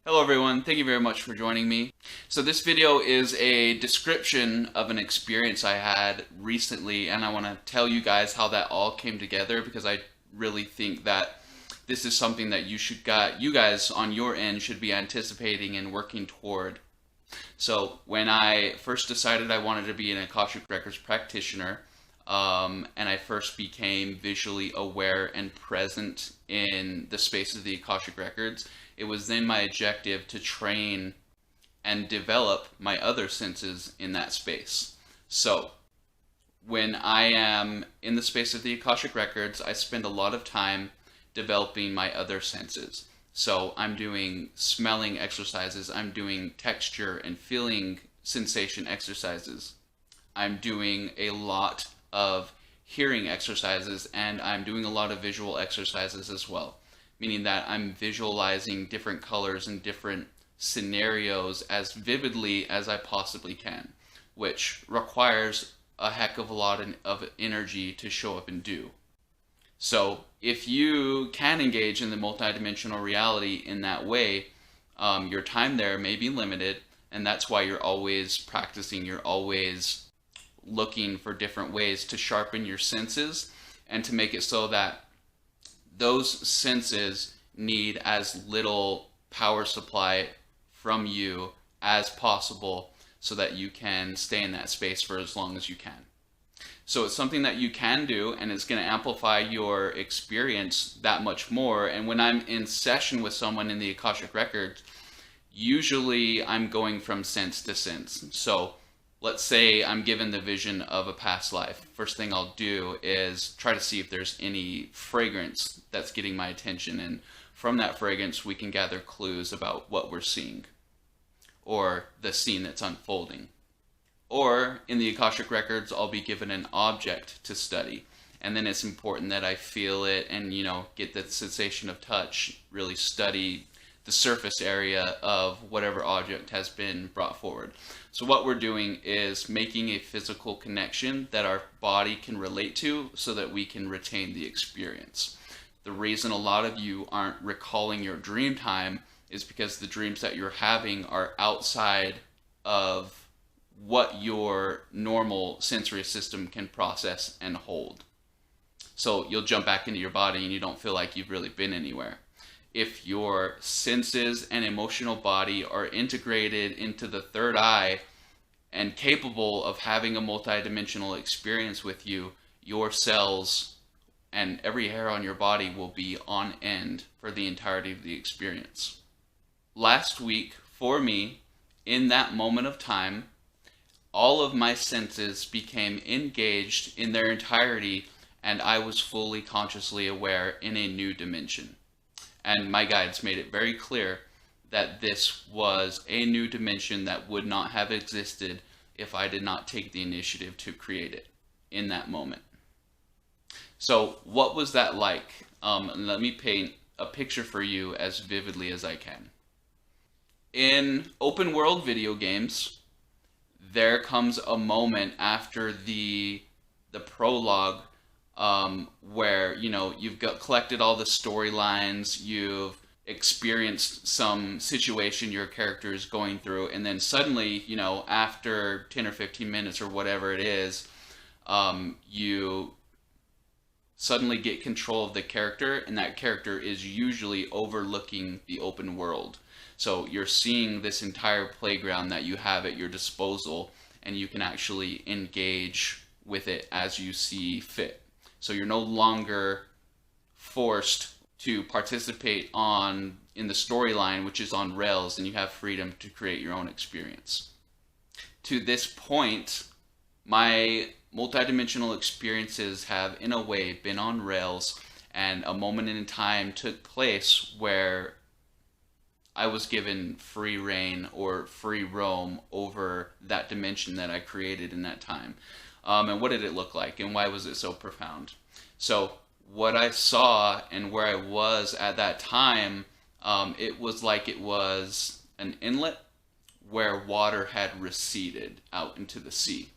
Hello everyone, thank you very much for joining me. So this video is a description of an experience I had recently, and I want to tell you guys how that all came together because I really think that this is something that you guys on your end should be anticipating and working toward. So when I first decided I wanted to be an Akashic Records practitioner, and I first became visually aware and present in the space of the Akashic Records, it was then my objective to train and develop my other senses in that space. So when I am in the space of the Akashic Records, I spend a lot of time developing my other senses. So I'm doing smelling exercises, I'm doing texture and feeling sensation exercises. I'm doing a lot of hearing exercises, and I'm doing a lot of visual exercises as well, meaning that I'm visualizing different colors and different scenarios as vividly as I possibly can, which requires a heck of a lot of energy to show up and do. So if you can engage in the multidimensional reality in that way, your time there may be limited, and that's why you're always practicing, you're always looking for different ways to sharpen your senses and to make it so that those senses need as little power supply from you as possible so that you can stay in that space for as long as you can. So it's something that you can do, and it's going to amplify your experience that much more. And when I'm in session with someone in the Akashic Records, usually I'm going from sense to sense. So let's say I'm given the vision of a past life. First thing I'll do is try to see if there's any fragrance that's getting my attention, and from that fragrance we can gather clues about what we're seeing or the scene that's unfolding. Or in the Akashic Records, I'll be given an object to study, and then it's important that I feel it and get the sensation of touch, really study the surface area of whatever object has been brought forward. So what we're doing is making a physical connection that our body can relate to so that we can retain the experience. The reason a lot of you aren't recalling your dream time is because the dreams that you're having are outside of what your normal sensory system can process and hold. So you'll jump back into your body and you don't feel like you've really been anywhere. If your senses and emotional body are integrated into the third eye and capable of having a multidimensional experience with you, your cells and every hair on your body will be on end for the entirety of the experience. Last week, for me, in that moment of time, all of my senses became engaged in their entirety, and I was fully consciously aware in a new dimension. And my guides made it very clear that this was a new dimension that would not have existed if I did not take the initiative to create it in that moment. So what was that like? Let me paint a picture for you as vividly as I can. In open world video games, there comes a moment after the prologue where you've collected all the storylines, you've experienced some situation your character is going through, and then suddenly after 10 or 15 minutes or whatever it is, you suddenly get control of the character, and that character is usually overlooking the open world. So you're seeing this entire playground that you have at your disposal, and you can actually engage with it as you see fit. So you're no longer forced to participate in the storyline, which is on rails, and you have freedom to create your own experience. To this point, my multidimensional experiences have, in a way, been on rails, and a moment in time took place where I was given free reign or free roam over that dimension that I created in that time. And what did it look like, and why was it so profound? So what I saw and where I was at that time, it was like it was an inlet where water had receded out into the sea.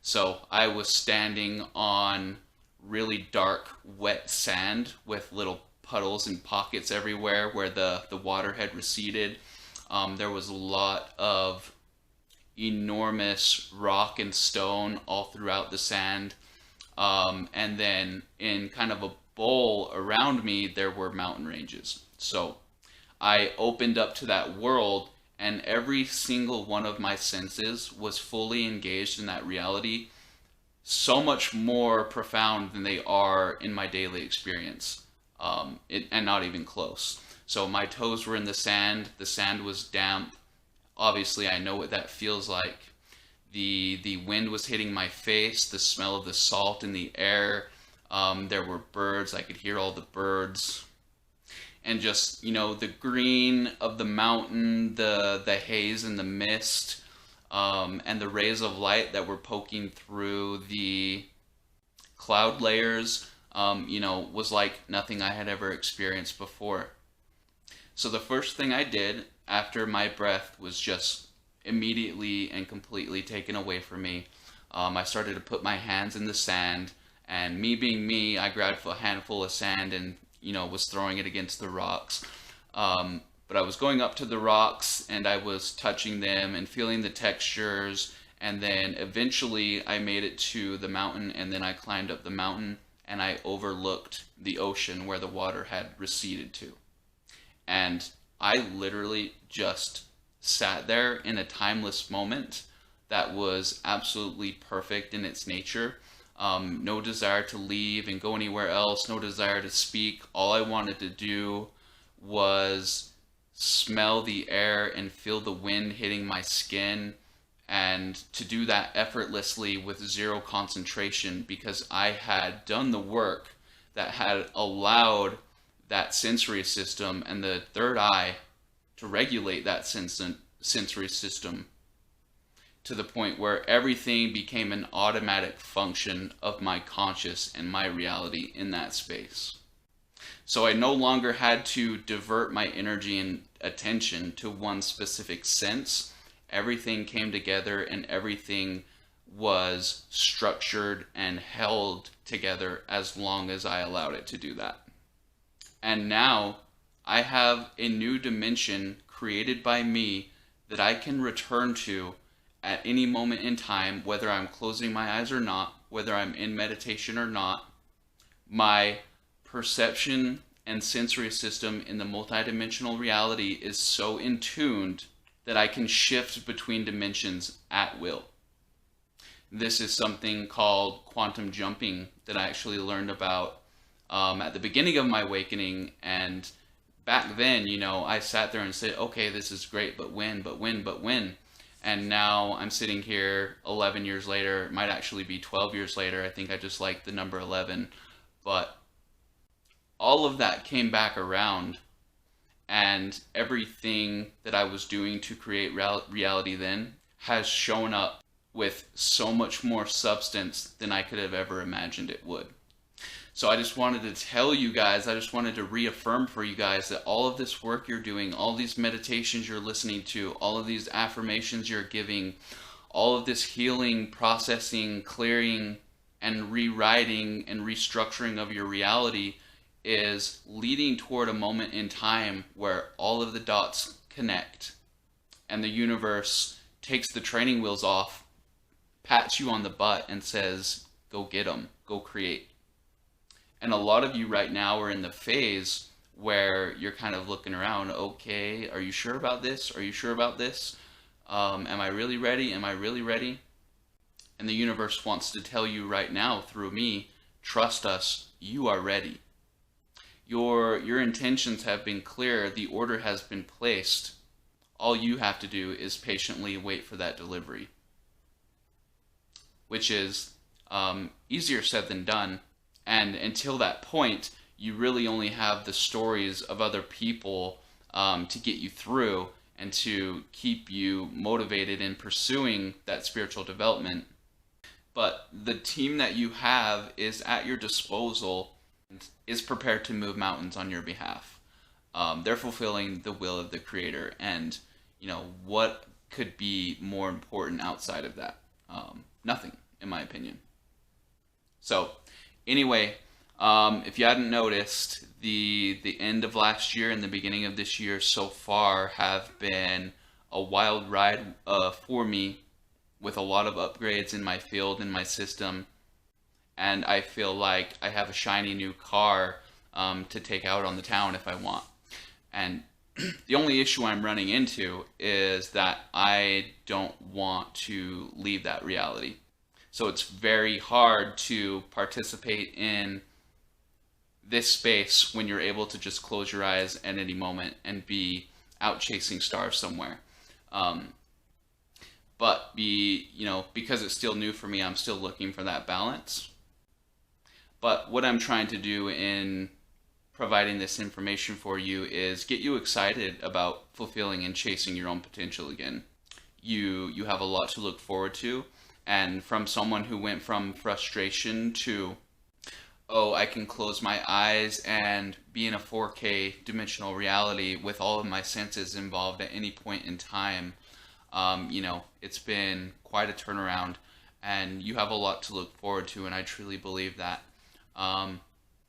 So I was standing on really dark, wet sand with little puddles and pockets everywhere where the water had receded. There was a lot of enormous rock and stone all throughout the sand. And then in kind of a bowl around me, there were mountain ranges. So I opened up to that world, and every single one of my senses was fully engaged in that reality, so much more profound than they are in my daily experience, and not even close. So my toes were in the sand was damp. Obviously, I know what that feels like. The wind was hitting my face, the smell of the salt in the air. There were birds, I could hear all the birds. And just, the green of the mountain, the haze and the mist, and the rays of light that were poking through the cloud layers, was like nothing I had ever experienced before. So the first thing I did after my breath was just immediately and completely taken away from me. I started to put my hands in the sand, and me being me, I grabbed a handful of sand and, was throwing it against the rocks. But I was going up to the rocks and I was touching them and feeling the textures, and then eventually I made it to the mountain, and then I climbed up the mountain and I overlooked the ocean where the water had receded to. And I literally just sat there in a timeless moment that was absolutely perfect in its nature. No desire to leave and go anywhere else, no desire to speak. All I wanted to do was smell the air and feel the wind hitting my skin, and to do that effortlessly with zero concentration, because I had done the work that had allowed that sensory system and the third eye to regulate that sensory system to the point where everything became an automatic function of my conscious and my reality in that space. So I no longer had to divert my energy and attention to one specific sense. Everything came together and everything was structured and held together as long as I allowed it to do that. And now I have a new dimension created by me that I can return to at any moment in time, whether I'm closing my eyes or not, whether I'm in meditation or not. My perception and sensory system in the multidimensional reality is so in tuned that I can shift between dimensions at will. This is something called quantum jumping that I actually learned about at the beginning of my awakening. And back then, I sat there and said, okay, this is great, but when? And now I'm sitting here 11 years later, it might actually be 12 years later. I think I just like the number 11. But all of that came back around, and everything that I was doing to create reality then has shown up with so much more substance than I could have ever imagined it would. So I just wanted to tell you guys, I just wanted to reaffirm for you guys that all of this work you're doing, all these meditations you're listening to, all of these affirmations you're giving, all of this healing, processing, clearing, and rewriting and restructuring of your reality is leading toward a moment in time where all of the dots connect and the universe takes the training wheels off, pats you on the butt and says, go get them, go create. And a lot of you right now are in the phase where you're kind of looking around, okay, are you sure about this? Are you sure about this? Am I really ready? Am I really ready? And the universe wants to tell you right now through me, trust us, you are ready. Your intentions have been clear, the order has been placed. All you have to do is patiently wait for that delivery, which is easier said than done. And until that point, you really only have the stories of other people to get you through and to keep you motivated in pursuing that spiritual development. But the team that you have is at your disposal and is prepared to move mountains on your behalf. They're fulfilling the will of the Creator, and what could be more important outside of that? Nothing, in my opinion. So anyway, If you hadn't noticed, the end of last year and the beginning of this year so far have been a wild ride for me, with a lot of upgrades in my field, in my system, and I feel like I have a shiny new car to take out on the town if I want. And the only issue I'm running into is that I don't want to leave that reality. So it's very hard to participate in this space when you're able to just close your eyes at any moment and be out chasing stars somewhere. But because it's still new for me, I'm still looking for that balance. But what I'm trying to do in providing this information for you is get you excited about fulfilling and chasing your own potential again. You have a lot to look forward to, and from someone who went from frustration to, oh, I can close my eyes and be in a 4K dimensional reality with all of my senses involved at any point in time. It's been quite a turnaround, and you have a lot to look forward to, and I truly believe that.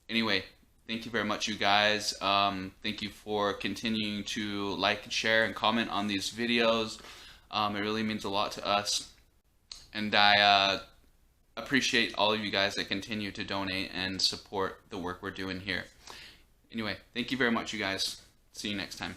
Anyway, thank you very much, you guys. Thank you for continuing to like and share and comment on these videos. It really means a lot to us, and I appreciate all of you guys that continue to donate and support the work we're doing here. Anyway, thank you very much, you guys. See you next time.